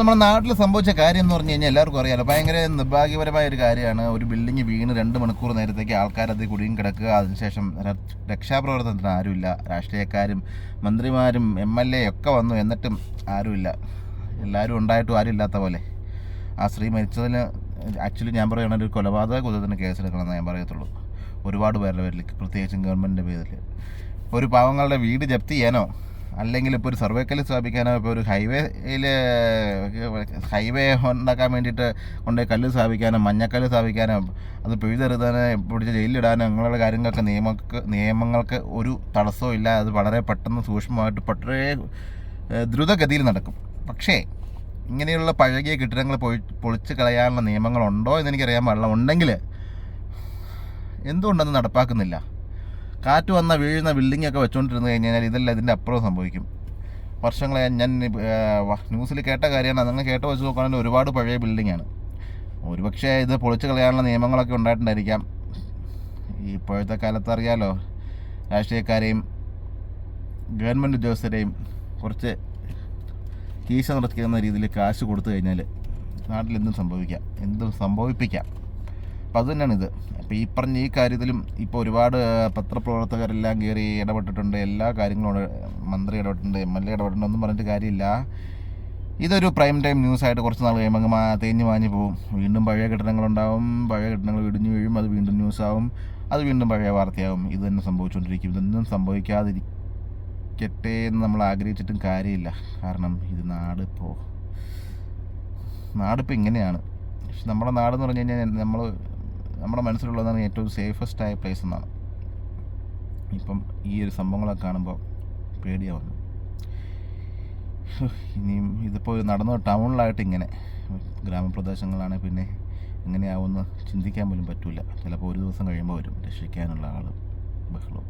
നമ്മുടെ നാട്ടിൽ സംഭവിച്ച കാര്യം എന്ന് പറഞ്ഞു കഴിഞ്ഞാൽ എല്ലാവർക്കും അറിയാലോ, ഭയങ്കര നിർഭാഗ്യപരമായ ഒരു കാര്യമാണ്. ഒരു ബിൽഡിംഗ് വീണ് 2 മണിക്കൂർ നേരത്തേക്ക് ആൾക്കാരത് കുടുങ്ങി കിടക്കുക. അതിനുശേഷം രക്ഷാപ്രവർത്തനത്തിന് ആരുമില്ല. രാഷ്ട്രീയക്കാരും മന്ത്രിമാരും MLA ഒക്കെ വന്നു, എന്നിട്ടും ആരുമില്ല. എല്ലാവരും ഉണ്ടായിട്ടും ആരും ഇല്ലാത്ത പോലെ. ആ സ്ത്രീ മരിച്ചതിന് ആക്ച്വലി ഞാൻ പറയുകയാണെങ്കിൽ ഒരു കൊലപാതക കുറ്റത്തിന് കേസെടുക്കണമെന്ന് ഞാൻ പറയത്തുള്ളൂ. ഒരുപാട് പേരുടെ പേരിൽ, പ്രത്യേകിച്ചും ഗവൺമെൻറ്റിൻ്റെ പേരിൽ. ഇപ്പോൾ ഒരു പാവങ്ങളുടെ വീട് ജപ്തി ചെയ്യാനോ അല്ലെങ്കിൽ ഇപ്പോൾ ഒരു സർവേക്കല്ല് സ്ഥാപിക്കാനോ, ഇപ്പോൾ ഒരു ഹൈവേ ഉണ്ടാക്കാൻ വേണ്ടിയിട്ട് കൊണ്ടുപോയി കല്ല് സ്ഥാപിക്കാനോ മഞ്ഞക്കല്ല് സ്ഥാപിക്കാനോ അത് പിഴുതെറുതാനോ പിടിച്ച് ജയിലിലിടാനോ അങ്ങനെയുള്ള കാര്യങ്ങൾക്ക് നിയമങ്ങൾക്ക് ഒരു തടസ്സവും ഇല്ല. അത് വളരെ പെട്ടെന്ന് സൂക്ഷ്മമായിട്ട് വളരെ ദ്രുതഗതിയിൽ നടക്കും. പക്ഷേ ഇങ്ങനെയുള്ള പഴകിയ കെട്ടിടങ്ങൾ പൊളിച്ച് കളയാനുള്ള നിയമങ്ങളുണ്ടോ എന്നെനിക്കറിയാൻ പാടില്ല. ഉണ്ടെങ്കിൽ എന്തുകൊണ്ടൊന്നും നടപ്പാക്കുന്നില്ല? കാറ്റ് വന്ന വീഴുന്ന ബിൽഡിങ്ങൊക്കെ വെച്ചുകൊണ്ടിരുന്നു കഴിഞ്ഞാൽ ഇതെല്ലാം ഇതിൻ്റെ അപ്പുറം സംഭവിക്കും. വർഷങ്ങളെ ഞാൻ ന്യൂസിൽ കേട്ട കാര്യമാണ്. അതങ്ങ് കേട്ട് വെച്ച് നോക്കുകയാണെങ്കിൽ ഒരുപാട് പഴയ ബിൽഡിങ്ങാണ്. ഒരുപക്ഷെ ഇത് പൊളിച്ച് കളയാനുള്ള നിയമങ്ങളൊക്കെ ഉണ്ടായിട്ടുണ്ടായിരിക്കാം. ഈ ഇപ്പോഴത്തെ കാലത്ത് അറിയാലോ, രാഷ്ട്രീയക്കാരെയും ഗവൺമെൻറ് ഉദ്യോഗസ്ഥരെയും കുറച്ച് കീശ നിറയ്ക്കുന്ന രീതിയിൽ കാശ് കൊടുത്തു കഴിഞ്ഞാൽ നാട്ടിൽ എന്തും സംഭവിപ്പിക്കാം. അപ്പം അതുതന്നെയാണിത്. അപ്പോൾ ഈ കാര്യത്തിലും ഇപ്പോൾ ഒരുപാട് പത്രപ്രവർത്തകരെല്ലാം കയറി ഇടപെട്ടിട്ടുണ്ട്. എല്ലാ കാര്യങ്ങളും മന്ത്രി ഇടപെട്ടിട്ടുണ്ട്, MLA ഇടപെട്ടിട്ടുണ്ട്. ഒന്നും പറഞ്ഞിട്ട് കാര്യമില്ല. ഇതൊരു പ്രൈം ടൈം ന്യൂസായിട്ട് കുറച്ച് നാൾ കഴിയുമ്പോൾ തേഞ്ഞ് മാഞ്ഞ് പോവും. വീണ്ടും പഴയ കെട്ടിടങ്ങളുണ്ടാവും, പഴയ കെട്ടിടങ്ങൾ ഇടിഞ്ഞു വീഴും, അത് വീണ്ടും ന്യൂസാവും, അത് വീണ്ടും പഴയ വാർത്തയാവും. ഇത് തന്നെ സംഭവിച്ചുകൊണ്ടിരിക്കും. ഇതൊന്നും സംഭവിക്കാതിരിക്കട്ടെ എന്ന് നമ്മൾ ആഗ്രഹിച്ചിട്ടും കാര്യമില്ല. കാരണം ഇത് നാടിപ്പോൾ ഇങ്ങനെയാണ്. പക്ഷെ നമ്മുടെ നാടെന്ന് പറഞ്ഞു കഴിഞ്ഞാൽ നമ്മുടെ മനസ്സിലുള്ളതാണ് ഏറ്റവും സേഫസ്റ്റായ പ്ലേസ് എന്നാണ്. ഇപ്പം ഈ ഒരു സംഭവങ്ങളൊക്കെ കാണുമ്പോൾ പേടിയാവുന്നു. ഇനിയും ഇതിപ്പോൾ നടന്ന ടൗണിലായിട്ട് ഇങ്ങനെ, ഗ്രാമപ്രദേശങ്ങളാണെങ്കിൽ പിന്നെ എങ്ങനെയാവുമെന്ന് ചിന്തിക്കാൻ പോലും പറ്റില്ല. ചിലപ്പോൾ ഒരു ദിവസം കഴിയുമ്പോൾ വരും രക്ഷിക്കാനുള്ള ആൾ ബഹളവും.